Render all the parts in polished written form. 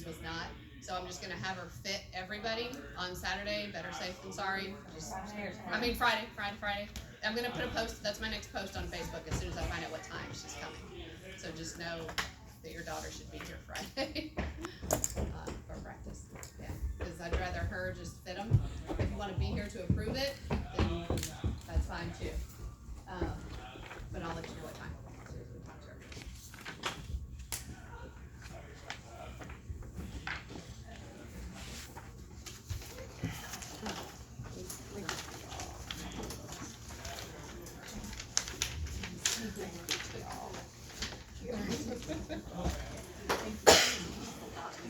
was not. So I'm just gonna have her fit everybody on Saturday. Better safe than sorry. I mean Friday. I'm gonna put a post. That's my next post on Facebook as soon as I find out what time she's coming. So just know that your daughter should be here Friday for practice. Yeah, because I'd rather her just fit them. If you want to be here to approve it, then that's fine too. Um, but I'll let you know what time. As soon as we talk to her.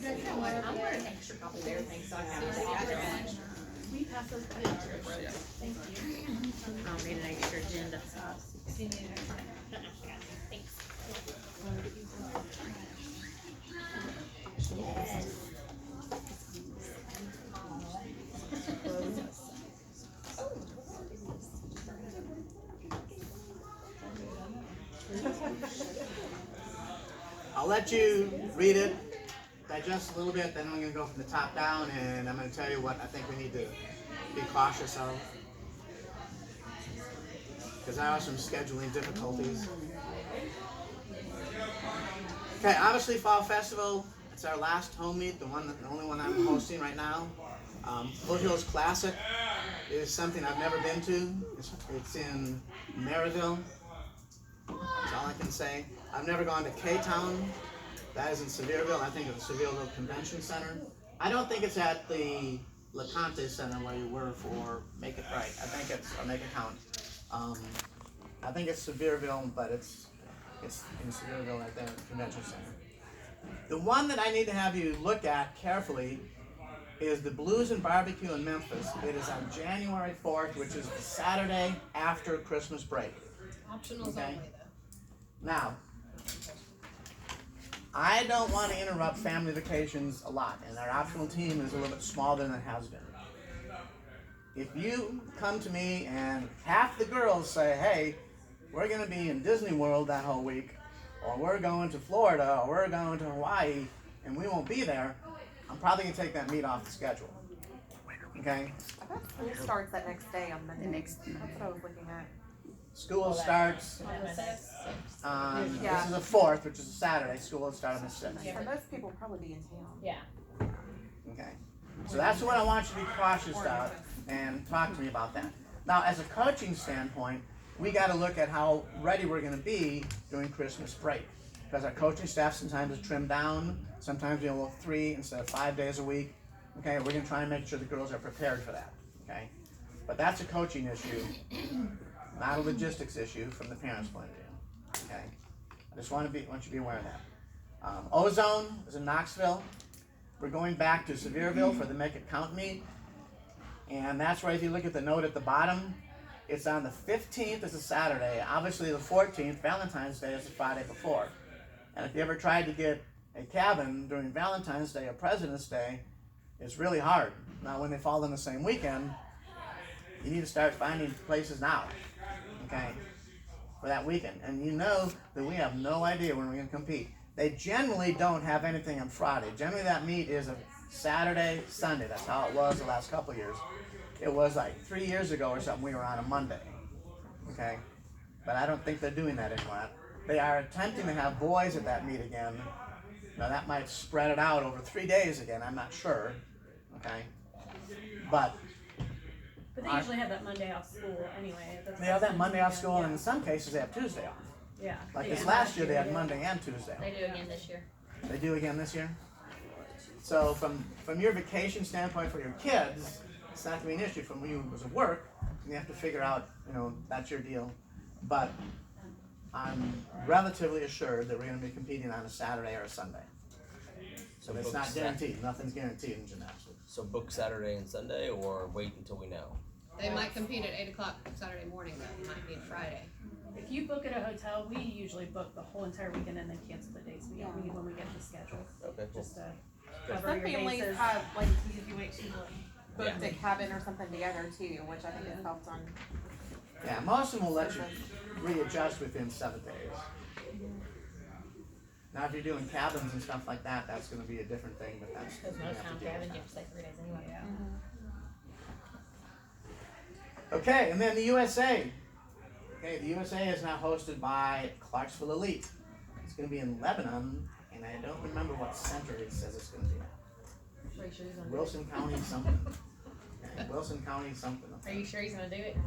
You know what? I'm wearing an extra copy there, thanks. So I have it. We pass those by. Thank you. I'll need an extra agenda. Thanks. I'll let you read it, digest a little bit, then I'm going to go from the top down, and I'm going to tell you what I think we need to be cautious of. Because there are some scheduling difficulties. Okay, obviously Fall Festival, it's our last home meet, the only one I'm hosting right now. Foothills Classic is something I've never been to. It's in Maryville. That's all I can say. I've never gone to K-Town. That is in Sevierville. I think it's the Sevierville Convention Center. I don't think it's at the LeConte Center where you were for Make It Right. I think it's, or Make It Count. I think it's Sevierville, but it's in Sevierville at the Convention Center. The one that I need to have you look at carefully is the Blues and Barbecue in Memphis. It is on January 4th, which is the Saturday after Christmas break. Optionals Okay. only though. Now, I don't want to interrupt family vacations a lot, and our optional team is a little bit smaller than it has been. If you come to me and half the girls say, hey, we're going to be in Disney World that whole week, or we're going to Florida, or we're going to Hawaii, and we won't be there, I'm probably going to take that meet off the schedule. Okay? I thought school starts that next day on Monday. That's what I was looking at. School starts on, Yeah. this is the 4th, which is a Saturday. School will start on the 6th. So most people will probably be in town. Yeah. Okay. So that's what I want you to be cautious of, and talk to me about that. Now, as a coaching standpoint, we got to look at how ready we're going to be during Christmas break. Because our coaching staff sometimes is trimmed down. Sometimes we will 3 instead of 5 days a week. Okay, we're going to try and make sure the girls are prepared for that. Okay, but that's a coaching issue, not a logistics issue from the parents' point of view. Okay, I just want you to be aware of that. Ozone is in Knoxville. We're going back to Sevierville for the Make It Count meet, and that's why if you look at the note at the bottom, it's on the 15th. It's a Saturday. Obviously, the 14th, Valentine's Day, is the Friday before. And if you ever tried to get a cabin during Valentine's Day or President's Day, it's really hard. Now, when they fall in the same weekend, you need to start finding places now, okay, for that weekend. And you know that we have no idea when we're going to compete. They generally don't have anything on Friday. Generally, that meet is a Saturday, Sunday. That's how it was the last couple of years. It was like 3 years ago or something, we were on a Monday, okay? But I don't think they're doing that anymore. They are attempting to have boys at that meet again. Now, that might spread it out over 3 days again, I'm not sure, okay? But they usually have that Monday off school anyway. they have that Monday off school, and in some cases they have Tuesday off. Yeah. Like this last year, they had Monday and Tuesday off. They do again this year. They do again this year? So from your vacation standpoint for your kids, it's not going to be an issue. From you as a work, you have to figure out, that's your deal. But I'm relatively assured that we're going to be competing on a Saturday or a Sunday. So it's not guaranteed. Nothing's guaranteed in gymnastics. So book Saturday and Sunday, or wait until we know? They might compete at 8 o'clock Saturday morning though. It might be Friday. If you book at a hotel, we usually book the whole entire weekend and then cancel the dates we need when we get the schedule. Okay, cool. Just to Some cover your families bases. have, like, booked a cabin or something together too, which I think has helped on. Yeah, most of them will let you readjust within 7 days. Now, if you're doing cabins and stuff like that, that's gonna be a different thing, but that's. Cause we most have to times deal with cabins, that. you have to stay 3 days anyway. Okay, and then the USA. Okay, the USA is now hosted by Clarksville Elite. It's gonna be in Lebanon, and I don't remember what center it says it's gonna be at. Are you sure he's gonna do it? Wilson County something. Okay, Wilson County something. Are you sure he's gonna do it?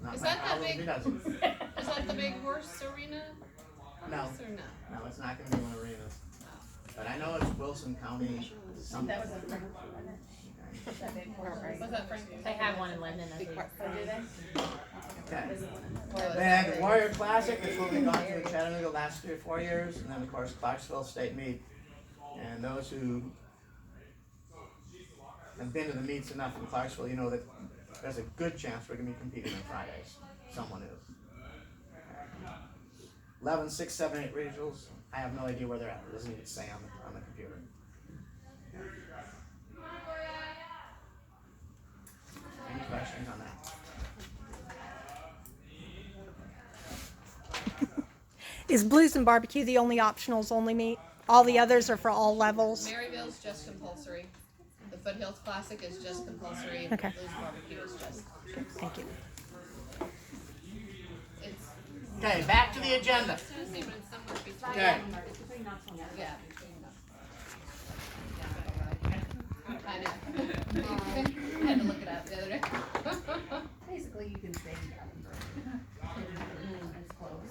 Not Is my that that problem if big- he doesn't. Is that the big horse arena? No, Yes or no? no, it's not gonna be one of arenas. But I know it's Wilson County something. That was a Frankfurt, wasn't it? Okay. That big horse. Was that Frank? They have one in Lebanon, I think. Okay. Well, Then the Warrior Classic, that's what we've gone through in Chattanooga the last 3 or 4 years, and then of course Clarksville State Meet. And those who have been to the meets enough in Clarksville, you know that there's a good chance we're gonna be competing on Fridays. Someone is. 11, 6, 7, 8 regionals. I have no idea where they're at. It doesn't even say on the computer. Any questions on that? Is Blues and Barbecue the only optionals only meet? All the others are for all levels? Maryville's just compulsory. The Foothills Classic is just compulsory. Okay. Blues Barbecue is just. Thank you. It's. Okay, back to the agenda. Tennessee, but it's somewhere between. Okay. Yeah. I know. I had to look it up the other day. Basically, you can say it's close.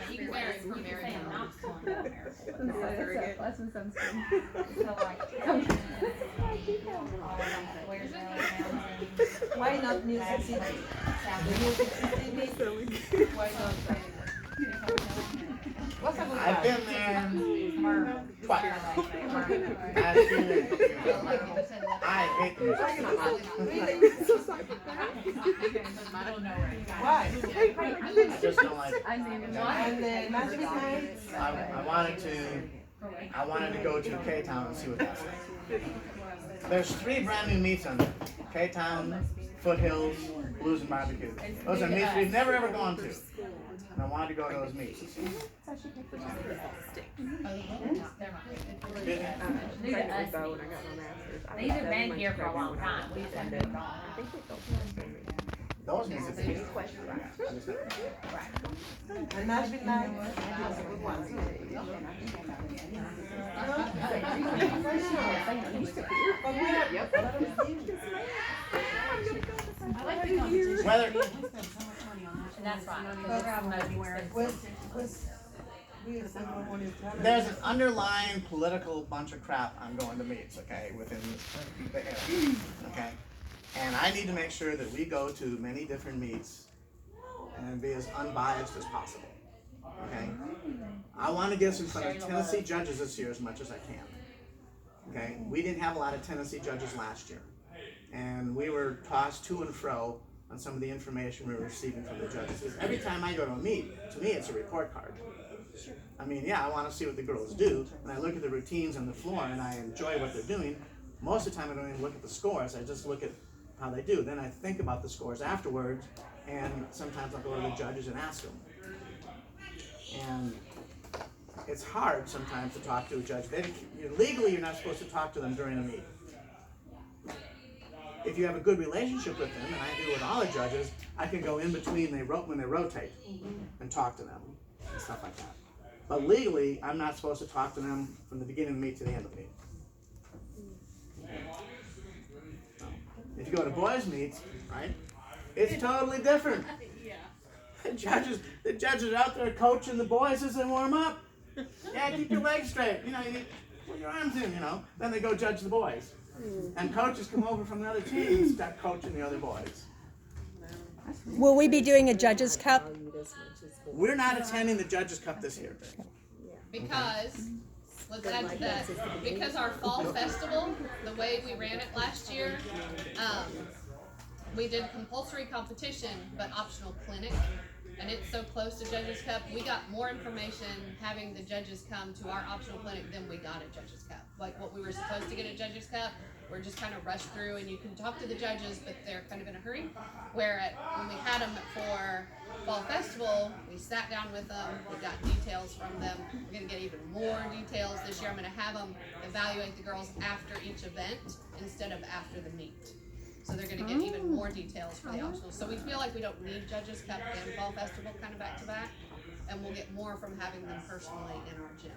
You can vary from Maryville. Less than sunscreen. Why not Music City? Why not? I've been there twice. I hate the Why? I just don't like it. And then Magic Nights. I wanted to go to K-Town and see what that's like. There's 3 brand new meets on there. K-Town, Foothills, Blues and Barbecue. Those are meets we've never ever gone to. And I wanted to go to those meets. These have been here for a long time. We just haven't been gone. Those meets have been. And Magic Nights. Whether, And that's fine, because it's most expensive. there's an underlying political bunch of crap I'm going to meets, okay, within the area, okay? And I need to make sure that we go to many different meets and be as unbiased as possible, okay? I want to get in front of Tennessee judges this year as much as I can, okay? We didn't have a lot of Tennessee judges last year, and we were tossed to and fro on some of the information we were receiving from the judges. Because every time I go to a meet, to me it's a report card. I mean, yeah, I want to see what the girls do, and I look at the routines on the floor, and I enjoy what they're doing. Most of the time, I don't even look at the scores. I just look at how they do. Then I think about the scores afterwards, and sometimes I'll go to the judges and ask them. And it's hard sometimes to talk to a judge. Legally, you're not supposed to talk to them during a meet. If you have a good relationship with them, and I do with all the judges, I can go in between when they rotate and talk to them and stuff like that. But legally, I'm not supposed to talk to them from the beginning of the meet to the end of the meet. If you go to boys' meets, right, it's totally different. The judges are out there coaching the boys as they warm up. Yeah, keep your legs straight. You know, you put your arms in. You know. Then they go judge the boys, and coaches come over from the other team and start coaching the other boys. Will we be doing a Judges Cup? We're not attending the Judges Cup this year. Because, let's add to that, because our fall festival, the way we ran it last year, we did compulsory competition, but optional clinic. and it's so close to Judges Cup. We got more information having the judges come to our optional clinic than we got at Judges Cup. Like what we were supposed to get at Judges Cup, we're just kind of rushed through, and you can talk to the judges, but they're kind of in a hurry. Where when we had them for Fall Festival, we sat down with them, we got details from them. We're gonna get even more details this year. I'm gonna have them evaluate the girls after each event instead of after the meet. So they're gonna get even more details for the optional. So we feel like we don't need Judges Cup and Fall Festival kind of back to back, and we'll get more from having them personally in our gym.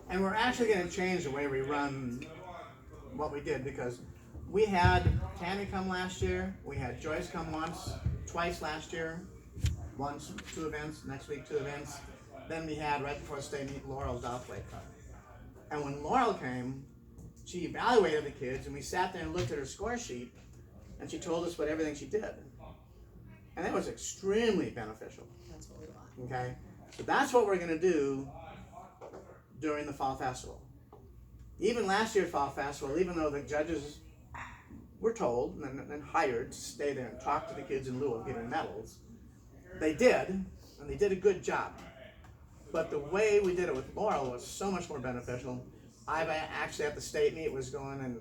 And we're actually gonna change the way we run what we did, because we had Tammy come last year, we had Joyce come twice last year, once, 2 events, next week 2 events. Then we had, right before state meet, Laurel's Downplay Cup. And when Laurel came, she evaluated the kids, and we sat there and looked at her score sheet, and she told us what everything she did. And that was extremely beneficial. That's what we want. Okay? So that's what we're gonna do during the Fall Festival. Even last year's Fall Festival, even though the judges were told and hired to stay there and talk to the kids in lieu of getting medals, they did, and they did a good job. But the way we did it with Laurel was so much more beneficial. I actually at the state meet was going and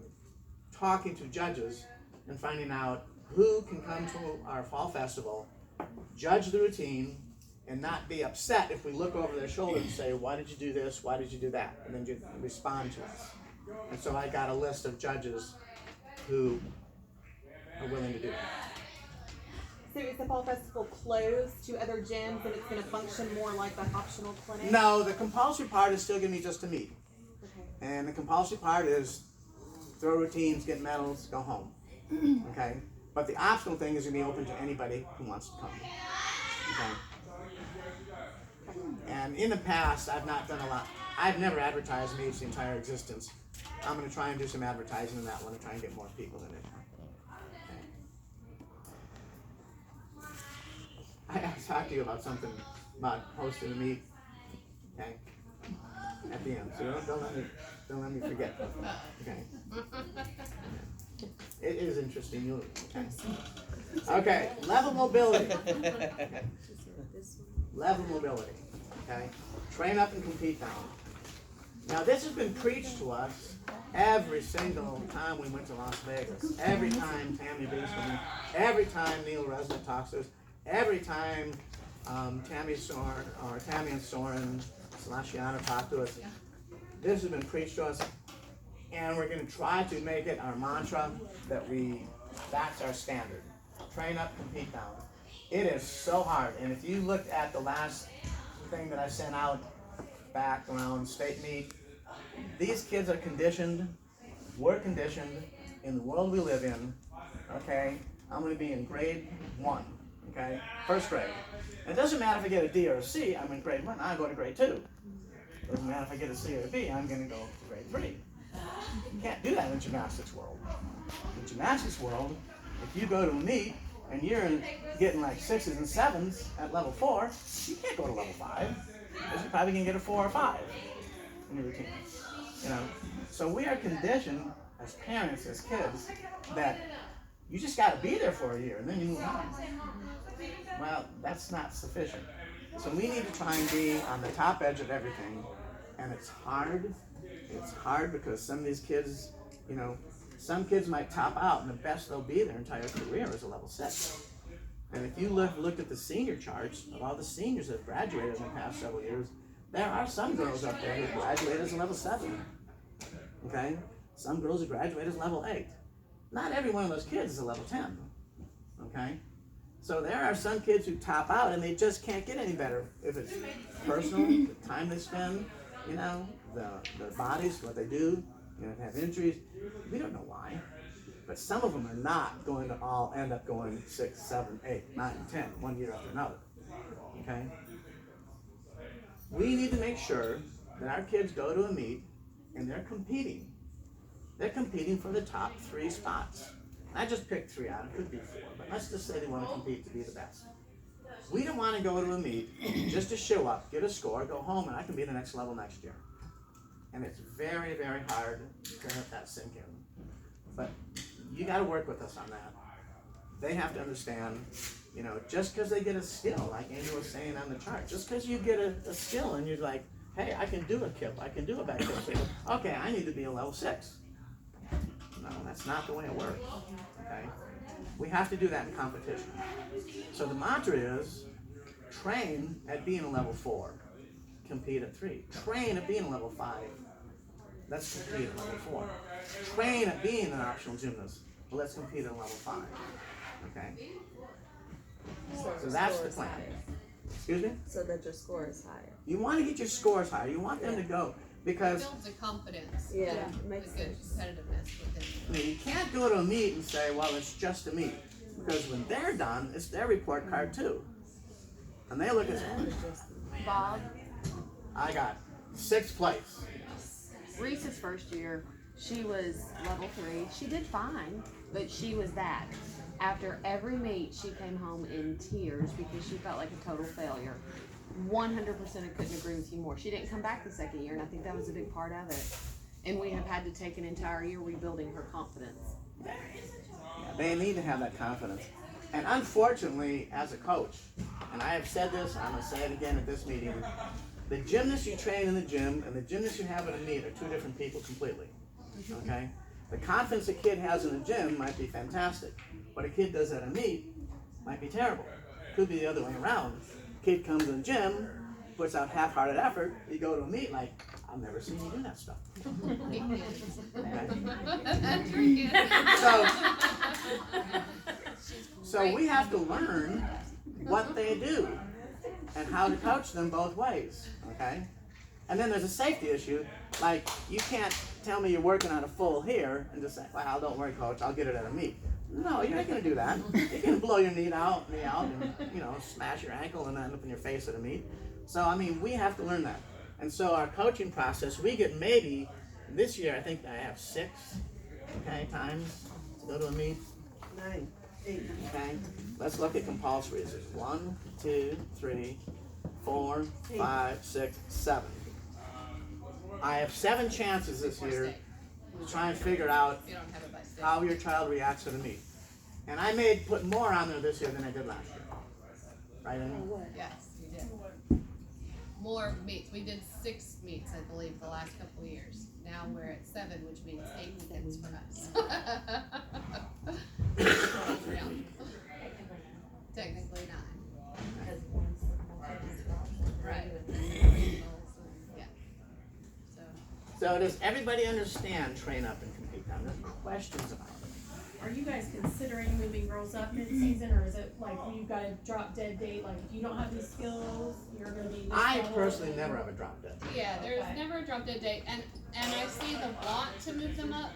talking to judges and finding out who can come to our Fall Festival, judge the routine, and not be upset if we look over their shoulder and say, why did you do this, why did you do that? And then you respond to us. And so I got a list of judges who are willing to do that. So is the Fall Festival closed to other gyms and it's gonna function more like an optional clinic? No, the compulsory part is still gonna be just a meet. Okay. And the compulsory part is throw routines, get medals, go home. Okay? But the optional thing is gonna be open to anybody who wants to come. Okay? And in the past, I've not done a lot. I've never advertised meets the entire existence. I'm going to try and do some advertising in that one and try and get more people in it. Okay. I talked to you about something about hosting a meet. Okay. At the end, so don't let me forget. Okay. It is interesting. You okay? Level mobility. Level mobility. Okay. Train up and compete down. Now this has been preached to us every single time we went to Las Vegas. Every time Tammy Beastman, every time Neil Resnick talks to us, every time Tammy and Soren Selashiana talk to us. This has been preached to us, and we're going to try to make it our mantra that's our standard. Train up, compete down. It is so hard, and if you looked at the last thing that I sent out back around state meet, these kids are conditioned, we're conditioned in the world we live in, okay? I'm going to be in grade 1, okay? First grade. And it doesn't matter if I get a D or a C, I'm in grade 1, I go to grade 2. It doesn't matter if I get a C or a B, I'm going to go to grade 3. You can't do that in gymnastics world. In gymnastics world, if you go to a meet and you're getting like 6s and 7s at level 4, you can't go to level 5. Because you're probably going to get a 4 or 5 in your routine. You know? So we are conditioned as parents, as kids, that you just got to be there for a year and then you move on. Well, that's not sufficient. So we need to try and be on the top edge of everything. And it's hard. It's hard because some of these kids, you know, some kids might top out and the best they'll be their entire career is a level 6. And if you looked at the senior charts of all the seniors that have graduated in the past several years, there are some girls up there who graduated as a level 7. Okay? Some girls who graduate as level 8. Not every one of those kids is a level 10. Okay? So there are some kids who top out and they just can't get any better. If it's personal, the time they spend, you know, their bodies, what they do, you know, have injuries. We don't know why. But some of them are not going to all end up going 6, 7, 8, 9, 10, one year after another. Okay? We need to make sure that our kids go to a meet and they're competing. They're competing for the top 3 spots. I just picked 3 out, it could be 4, but let's just say they want to compete to be the best. We don't want to go to a meet just to show up, get a score, go home, and I can be the next level next year. And it's very, very hard to have that sink in. But you got to work with us on that. They have to understand You know, just because they get a skill, like Amy was saying on the chart, just because you get a skill and you're like, hey, I can do a kip, I can do a back kip, okay, I need to be a level 6. No, that's not the way it works. Okay, we have to do that in competition. So the mantra is, train at being a level 4, compete at 3. Train at being a level 5. Let's compete at level 4. Train at being an optional gymnast. Well, let's compete at level 5. Okay? So that's the plan. Excuse me? So that your score is higher. You want to get your scores higher. You want them to go It because builds a confidence. Yeah, A makes good sense. competitiveness within. I mean, you can't go to a meet and say, well, it's just a meet. Because when they're done, it's their report card too. And they look at Bob, I got 6th place. Reese's first year, she was level 3. She did fine, but she was that. After every meet, she came home in tears because she felt like a total failure. 100% I couldn't agree with you more. She didn't come back the second year, and I think that was a big part of it. And we have had to take an entire year rebuilding her confidence. Yeah, they need to have that confidence. And unfortunately, as a coach, and I have said this, I'm going to say it again at this meeting, the gymnast you train in the gym and the gymnast you have at a meet are 2 different people completely. Okay? The confidence a kid has in the gym might be fantastic. What a kid does at a meet might be terrible. Could be the other way around. Kid comes in the gym, puts out half-hearted effort, you go to a meet like, I've never seen you do that stuff. That's your kid. So we have to learn what they do and how to coach them both ways, okay? And then there's a safety issue, like you can't tell me you're working on a full here and just say, well, don't worry, coach, I'll get it at a meet. No, you're not gonna do that. You're gonna blow your knee out, and smash your ankle and end up in your face at a meet. So I mean, we have to learn that. And so our coaching process, we get maybe this year. I think I have 6 times to go to a meet. 9, 8. Okay, let's look at compulsory. There's 1, 2, 3, 4, 5, 6, 7. I have 7 chances this year to try and figure out You don't have it by state. how your child reacts to the meet. And I may put more on there this year than I did last year. Right, Amy? Yes, you did. More meets. We did 6 meets, I believe, the last couple of years. Now we're at 7, which means 8 weekends for us. Yeah. Technically 9. Right. Yeah. So does everybody understand train up and compete now? There's questions about it. Are you guys considering moving girls up mid-season, or is it like you've got a drop dead date, like if you don't have these skills, you're gonna be this I level? personally never have a drop dead. Yeah, there's Okay. never a drop dead date, and I see the want to move them up,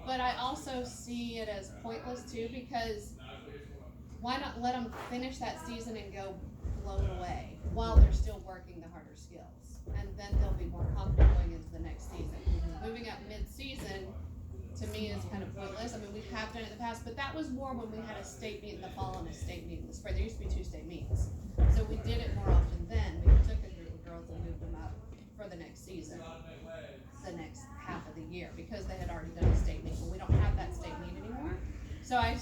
but I also see it as pointless too, because why not let them finish that season and go blown away while they're still working the harder skills, and then they'll be more confident going into the next season. Moving up mid-season to me is kind of pointless. I mean, we have done it in the past, but that was more when we had a state meet in the fall and a state meet in the spring. There used to be 2 state meets, so we did it more often then. We took a group of girls and moved them up for the next season, the next half of the year, because they had already done a state meet. But we don't have that state meet anymore, so I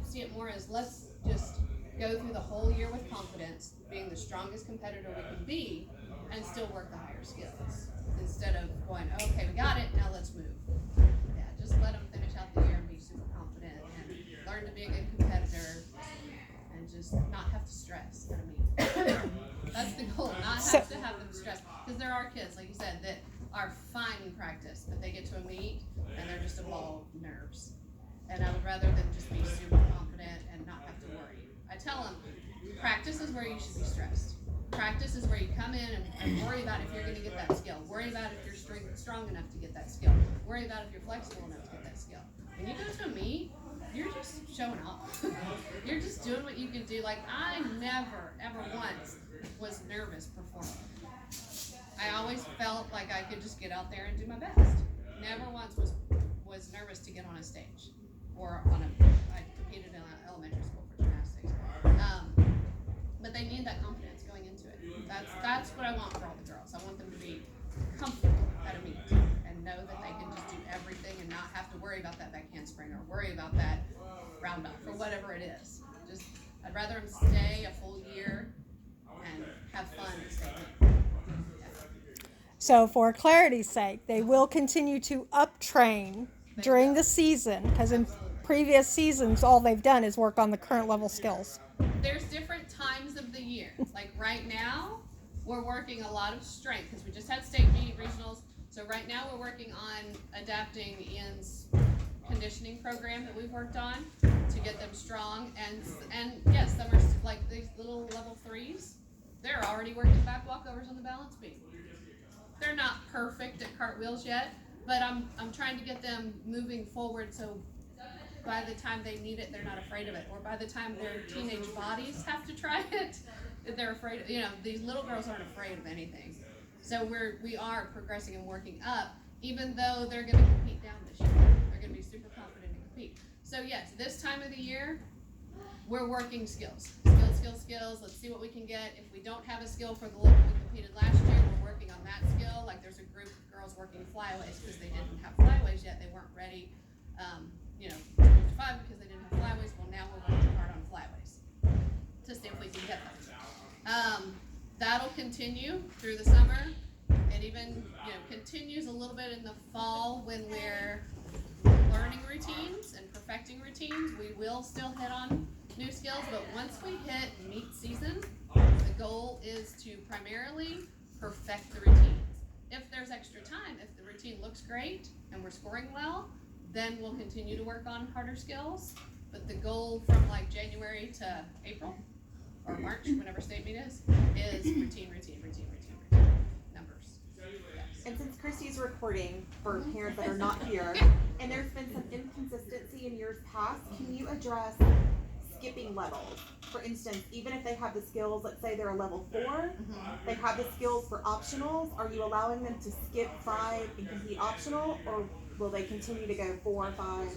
see it more as let's just go through the whole year with confidence, being the strongest competitor we can be, and still work the higher skills instead of going, okay, we got it, now let's move. Yeah, just let them finish out the year and be super confident and learn to be a good competitor and just not have to stress at a meet. That's the goal, not have to have them stress, because there are kids, like you said, that are fine in practice, but they get to a meet and they're just a ball of nerves. And I would rather them just be super confident and not have to worry. I tell them, practice is where you should be stressed. Practice is where you come in and worry about if you're gonna get that skill. Worry about if you're strong enough to get that skill. Worry about if you're flexible enough to get that skill. When you go to a meet, you're just showing off. You're just doing what you can do. Like, I never, ever once was nervous performing. I always felt like I could just get out there and do my best. Never once was nervous to get on a stage or I competed in elementary school for gymnastics. But they need that confidence going into it. That's what I want for all the girls. I want them to be comfortable at a meet and know that they can just do everything and not have to worry about that back handspring or worry about that round off or whatever it is. Just I'd rather them stay a full year and have fun and stay. So for clarity's sake, they will continue to up-train during the season, because in previous seasons, all they've done is work on the current level skills. There's different times of the year. Like right now, we're working a lot of strength because we just had state meet regionals. So right now we're working on adapting Ian's conditioning program that we've worked on to get them strong. And yes, some are like these little level 3s. They're already working back walkovers on the balance beam. They're not perfect at cartwheels yet, but I'm trying to get them moving forward so by the time they need it, they're not afraid of it. Or by the time their teenage bodies have to try it, they're afraid of, these little girls aren't afraid of anything. So we are progressing and working up, even though they're gonna compete down this year. They're gonna be super confident and compete. So yes, this time of the year, we're working skills. Skills. Let's see what we can get. If we don't have a skill for the level we competed last year, we're working on that skill. Like there's a group of girls working flyways because they didn't have flyways yet. They weren't ready, 5 because they didn't have flyways. Well, now we're working hard on flyways to see if we can get them. That'll continue through the summer. It even continues a little bit in the fall when we're learning routines and perfecting routines. We will still hit on new skills, but once we hit meet season, the goal is to primarily perfect the routines. If there's extra time, if the routine looks great and we're scoring well, then we'll continue to work on harder skills. But the goal from like January to April or March, whenever state meet is routine numbers. Yes. And since Christy's recording for parents that are not here, and there's been some inconsistency in years past, can you address skipping levels? For instance, even if they have the skills, let's say they're a level 4, they have the skills for optionals, are you allowing them to skip 5 and compete optional, or will they continue to go 4 or 5?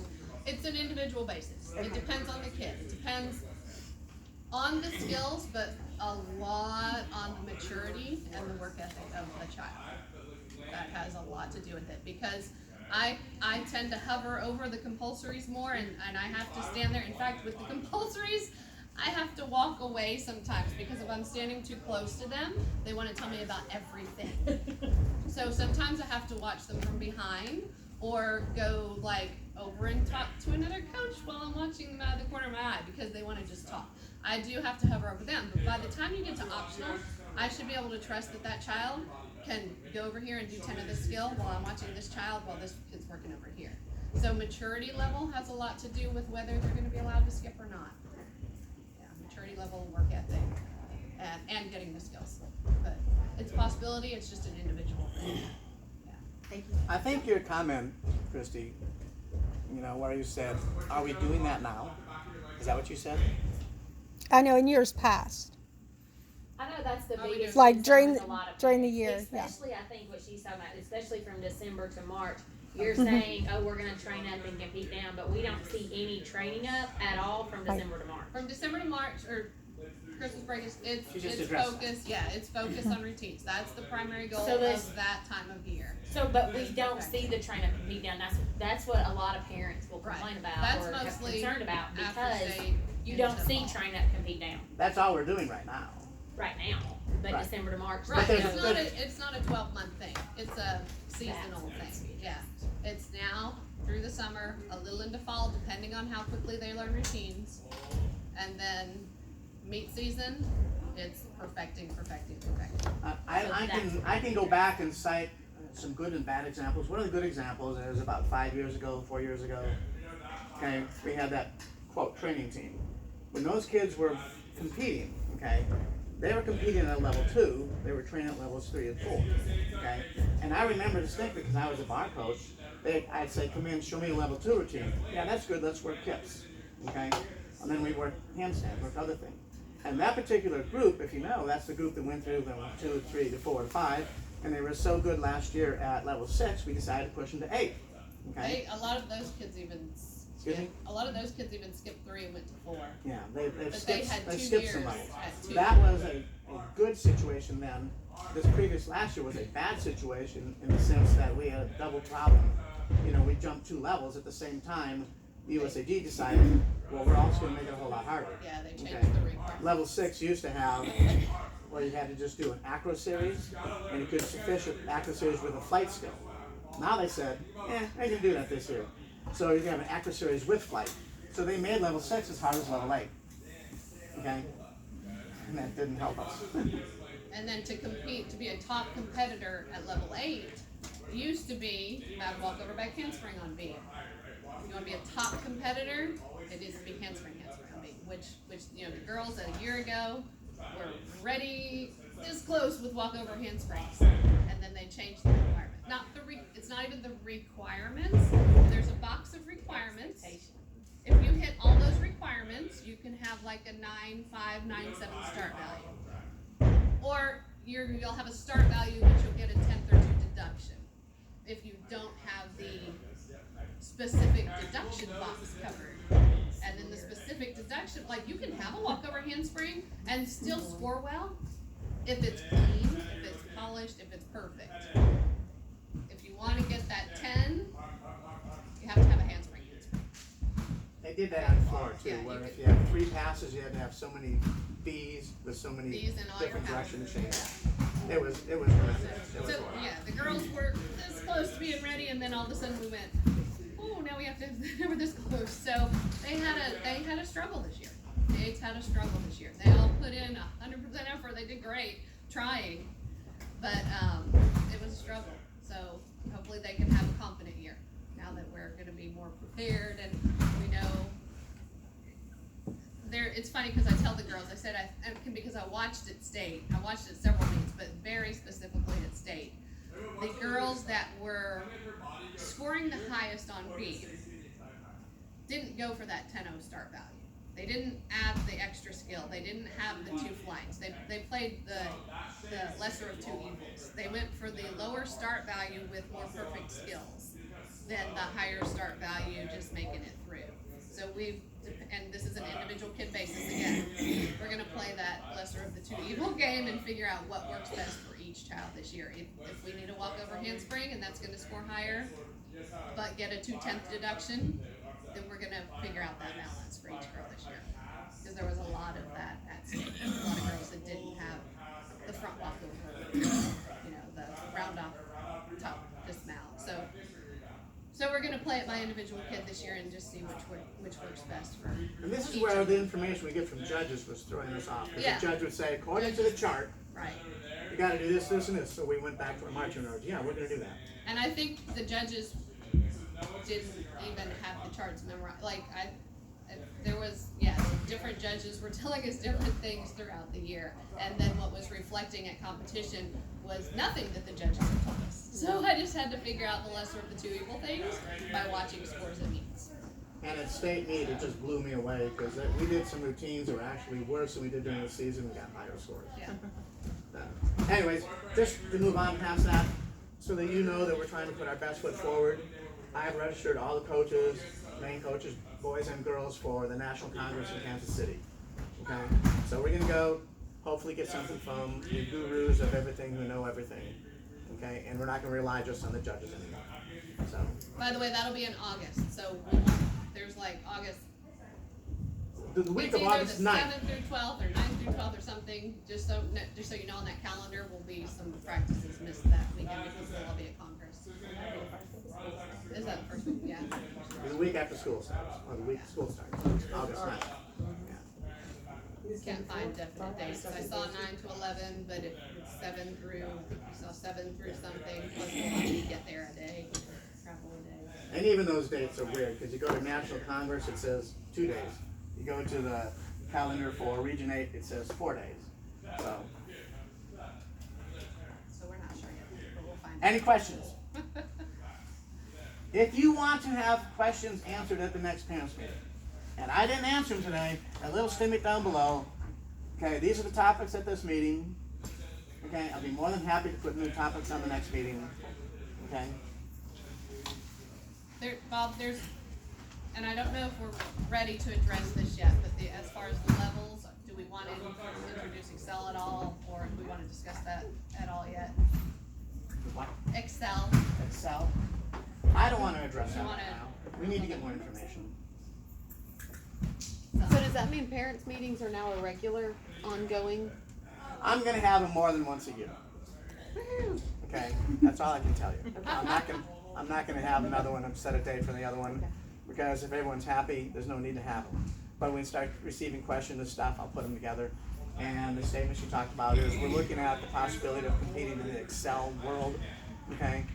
It's an individual basis. Okay. It depends on the kid. It depends on the skills, but a lot on the maturity and the work ethic of the child. That has a lot to do with it because I tend to hover over the compulsories more and I have to stand there. In fact, with the compulsories, I have to walk away sometimes because if I'm standing too close to them, they want to tell me about everything. So sometimes I have to watch them from behind or go like over and talk to another coach while I'm watching them out of the corner of my eye because they want to just talk. I do have to hover over them, but by the time you get to optional, I should be able to trust that that child can go over here and do 10 of this skill while I'm watching this child while this kid's working over here. So maturity level has a lot to do with whether they're going to be allowed to skip or not. Yeah, maturity level, work ethic, and getting the skills. But it's a possibility, it's just an individual thing. Yeah. Thank you. I think your comment, Christy, where you said, are we doing that now? Is that what you said? I know in years past. I know that's the Are we biggest doing- Like concern during with a lot of during the parents, year, yeah. especially I think what she's talking about, especially from December to March. You're saying, oh, we're going to train up and compete down, but we don't see any training up at all from Right. December to March. From December to March or Christmas break, it's She just addressed focused. Yeah, it's focused on routines. That's the primary goal So this- of that time of year. So, but we don't see the train up compete down. That's what a lot of parents will Right. complain about That's or have mostly concerned about after because state you into don't the see fall. train up compete down That's all we're doing right now. right now. But Right. December to March, Right, there's- it's not a 12-month thing. It's a seasonal thing. Yeah, it's now through the summer, a little into fall, depending on how quickly they learn routines, and then meet season. It's perfecting. I can go back and cite some good and bad examples. One of the good examples is about 5 years ago, 4 years ago. Okay, we had that quote training team. When those kids were competing, okay, they were competing at level 2. They were training at levels 3 and 4. Okay, and I remember distinctly because I was a bar coach. I'd say, come in, show me a level 2 routine. Yeah, that's good. Let's work kips. Okay, and then we work handstand, work other things. And that particular group, if you know, that's the group that went through them 2, 3 to 4 to 5, and they were so good last year at level 6, we decided to push them to 8. Okay. A lot of those kids even Excuse me? skipped 3 and went to 4. Yeah, they've But skipped. they had 2 skipped years some levels. at 2. That was a good situation then. This previous last year was a bad situation in the sense that we had a double problem. We jumped 2 levels at the same time. The USAD decided Well, we're also gonna make it a whole lot harder. Yeah, they changed Okay. the requirement. Level 6 used to have, well, you had to just do an acro series, and you could sufficient acro series with a flight skill. Now they said, I can do that this year. So you can have an acro series with flight. So they made level 6 as hard as level 8. Okay? And that didn't help us. And then to compete, to be a top competitor at level 8, used to be, you have walk over back handspring on B. If you want to be a top competitor, it needs to be handspring on B. Which, the girls a year ago were ready this close with walk over handsprings. And then they changed the requirement. It's not even the requirements. There's a box of requirements. If you hit all those requirements, you can have like a 9.5, 9.7 start value. Or you'll have a start value, but you'll get a 1032 deduction if you don't have the specific deduction box covered. And then the specific deduction, like you can have a walkover handspring and still score well if it's clean, if it's polished, if it's perfect. If you want to get that 10, you have to have a handspring. They did that on floor too, Yeah, where you if could- you had 3 passes, you had to have so many B's with so many B's in all your different direction passes. changes. It was horrendous. It was So horrible. yeah, the girls were this close to being ready, and then all of a sudden we went, oh, now we have to. We're this close. So they had a struggle this year. The 8s had a struggle this year. They all put in 100% effort. They did great trying, but it was a struggle. So hopefully they can have a confident year now that we're going to be more prepared and we know. It's funny because I tell the girls, I said because I watched at state. I watched it several meets, but very specifically at state. The girls that were scoring the highest on B didn't go for that 10-0 start value. They didn't add the extra skill. They didn't have the 2 flights. They played the lesser of 2 evils. They went for the lower start value with more perfect skills than the higher start value just making it through. So and this is an individual kid basis again, we're going to play that lesser of the 2 evil game and figure out what works best for each child this year. If we need a walkover handspring and that's going to score higher, but get a 2/10 deduction, then we're going to figure out that balance for each girl this year. Because there was a lot of that at state. A lot of girls that didn't have the front walkover, the round off top dismount. So we're going to play it by individual kid this year and just see which works best for And this is each where of the them. information we get from judges was throwing us off. Because Yeah. the judge would say, according to the chart, Right. you gotta do this, this, and this. So we went back to our marching orders. Yeah, we're gonna do that. And I think the judges didn't even have the charts memorized. Different judges were telling us different things throughout the year. And then what was reflecting at competition was nothing that the judges had told us. So I just had to figure out the lesser of the 2 evil things by watching scores at meets. And at state meet, it just blew me away because we did some routines that were actually worse than we did during the season. We got higher scores. Yeah. Anyways, just to move on past that, so that you know that we're trying to put our best foot forward, I have registered all the coaches, main coaches, boys and girls, for the National Congress in Kansas City. Okay? So we're going to go, hopefully get something from the gurus of everything who know everything. Okay? And we're not going to rely just on the judges anymore. So, By the way, that'll be in August. So there's like August. the week It's of either August the 9th. 7th through 12th or 9th through 12th or something. Just so you know, on that calendar will be some practices missed that weekend because they'll all be at Congress. Is that the first week? Yeah. The week after school starts, or the week school starts, August 9th. Can't find definite dates. I saw 9 to 11, but it's 7 through. I saw 7 through something. Plus we'll have to get there a day, travel a day. And even those dates are weird, because you go to National Congress, it says 2 days. You go to the calendar for Region 8, it says 4 days. So, So we're not sure yet, but we'll find any questions? If you want to have questions answered at the next parents meeting, and I didn't answer them today, a little snippet down below. Okay, these are the topics at this meeting. Okay, I'll be more than happy to put new topics on the next meeting. Okay. Bob, and I don't know if we're ready to address this yet, but as far as the levels, do we want to introduce Excel at all, or do we want to discuss that at all yet? What? Excel. Excel. I don't want to address that You right wanna- now. We need to get more information. So does that mean parents' meetings are now a regular, ongoing? I'm gonna have them more than once a year. Okay, that's all I can tell you. I'm not gonna have another one and set a date for the other one, because if everyone's happy, there's no need to have them. But when we start receiving questions and stuff, I'll put them together. And the statement she talked about is we're looking at the possibility of competing in the Excel world, okay?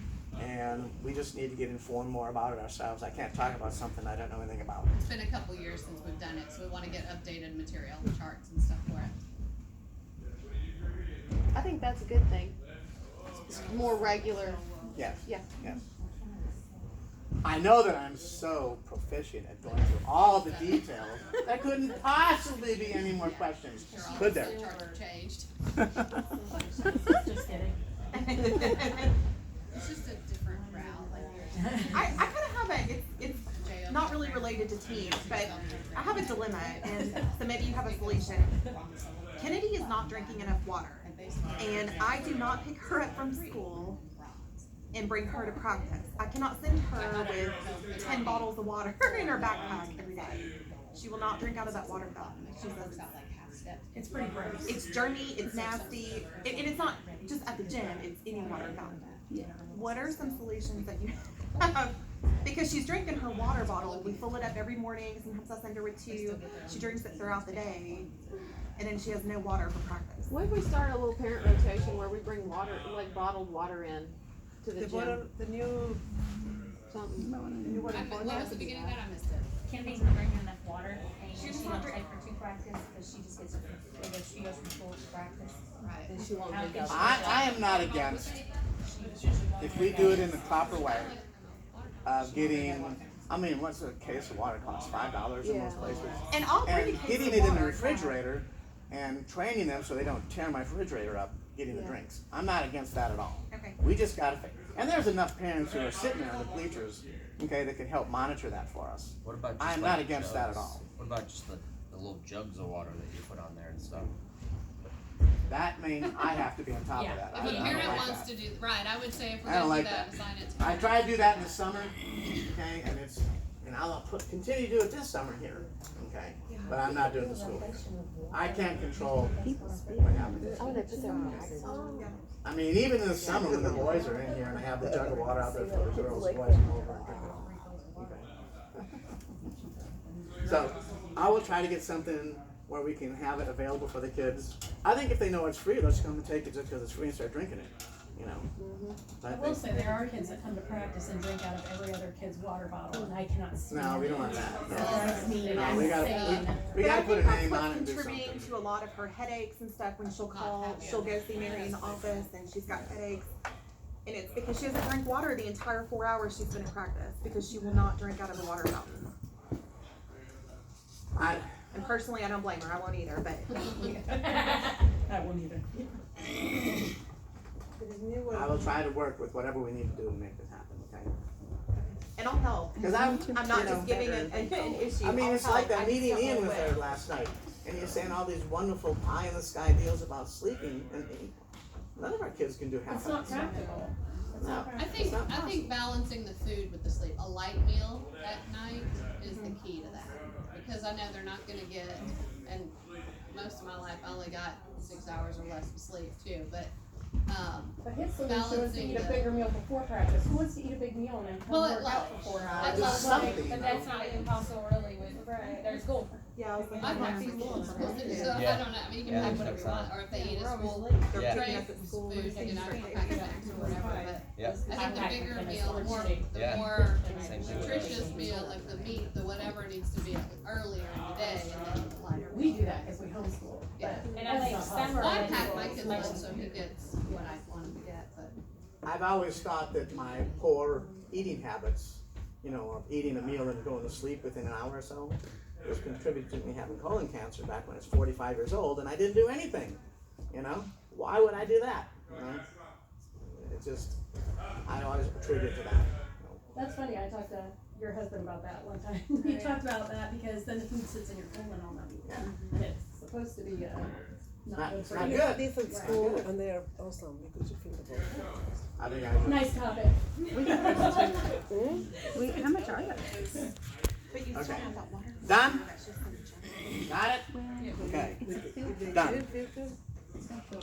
And we just need to get informed more about it ourselves. I can't talk about something I don't know anything about. It's been a couple years since we've done it, so we wanna get updated material, charts and stuff for it. I think that's a good thing. It's more regular. Yes. Yeah. Yes. I know that I'm so proficient at going through all the details. There couldn't possibly be any more questions, Sure, all could the there? charts have changed. Just kidding. It's just a different route, like I kind of have it's jail. not really related to teens, but I have a dilemma, and so maybe you have a solution. Kennedy is not drinking enough water, and I do not pick her up from school and bring her to practice. I cannot send her with 10 bottles of water in her backpack every day. She will not drink out of that water fountain. She says It's pretty gross. it's dirty, it's nasty, and it's not just at the gym, it's any water fountain. What are some solutions that you have? Because she's drinking her water bottle. We fill it up every morning. Sometimes I send her with 2. She drinks it throughout the day, and then she has no water for practice. What if we start a little parent rotation where we bring water, like bottled water in to the gym? The new, Something. new water What was the beginning of that? I missed it. Kennedy's not drinking enough water, and She's she not don't drink- take her to practice, because she just gets, she goes from school to practice. Right. Then she won't drink out. I am not against, if we do it in the proper way, of getting, I mean, what's a case of water cost? $5 in most places? And I'll bring a And case getting of it in the water. refrigerator and training them so they don't tear my refrigerator up getting the drinks. I'm not against that at all. Okay. We just gotta fix, and there's enough parents who are sitting there in the bleachers, okay, that can help monitor that for us. What about just I'm like not against that at jugs? all. What about just the little jugs of water that you put on there and stuff? That means I have to be on top of that. If I a don't parent like wants that. to do, right, I would say if we're I don't gonna do like that, that. assign it to. I try to do that in the summer, okay, and it's, and I'll continue to do it this summer here, okay? But I'm not doing the school year. I can't control what happens. Oh, they put their practice. I mean, even in the summer when the boys are in here and I have the jug of water out there for the girls, the boys come over and drink it. Okay. So, I will try to get something where we can have it available for the kids. I think if they know it's free, they'll just come and take it just because it's free and start drinking it, you know? So I will say there are kids that come to practice and drink out of every other kid's water bottle, and I cannot stand No, we don't it. want that. It No. drives me No, we gotta, insane. we But I gotta put a think that's name what's on it and do contributing something. to a lot of her headaches and stuff when she'll call. She'll go see Mary in the office and she's got headaches. And it's because she doesn't drink water the entire 4 hours she's been in practice because she will not drink out of the water fountain. And personally, I don't blame her. I won't either, but I won't either. I will try to work with whatever we need to do to make this happen, okay? and I'll help. Because I'm you not know, just giving an issue. I mean, I'll it's like help. that I just meeting don't Ian know was what. there last night, and you're saying all these wonderful pie in the sky deals about sleeping, and none of our kids can do half It's of not that. practical. It's No. not I practical. think, not I think balancing the food with the sleep, a light meal at night is the key to that. Because I know they're not gonna get, and most of my life I only got 6 hours or less of sleep too, but, But his solution was to balancing eat a the- bigger meal before practice. Who wants to eat a big meal and then come Well, work out for 4 hours? I'd Just love something, But that's not impossible really with their school. Yeah, I was thinking I'd like that. to school in school, so I Yeah. don't know, I mean, you can Yeah, pick whatever you that's want, or if they eat at school, They're Yeah. picking tray up at school. food, you know, pack snacks or whatever, but Yeah. I think the bigger meal, the more, Yeah. the more Same thing with nutritious us. meal, like the meat, the whatever needs to be earlier in the day, and then the lighter. We do that because we homeschool. Yeah. But And I think that's not summer. Well, I possible. pack my kid's lunch so he gets what I want him to get, but. I've always thought that my poor eating habits, you know, of eating a meal and going to sleep within an hour or so, was contributed to me having colon cancer back when I was 45 years old, and I didn't do anything, you know? Why would I do that, you know? It's just, I always attribute it to that. That's funny, I talked to your husband about that one time. He talked about that because then the food sits in your colon all night. And it's supposed to be, not good for Not you. good. These at school and they're awesome because you feel the both. I think I do. Nice topic. But you still Okay. have that water. Done? That's just in the jar. Got it? Okay. If they Done. didn't feel good, It's gonna feel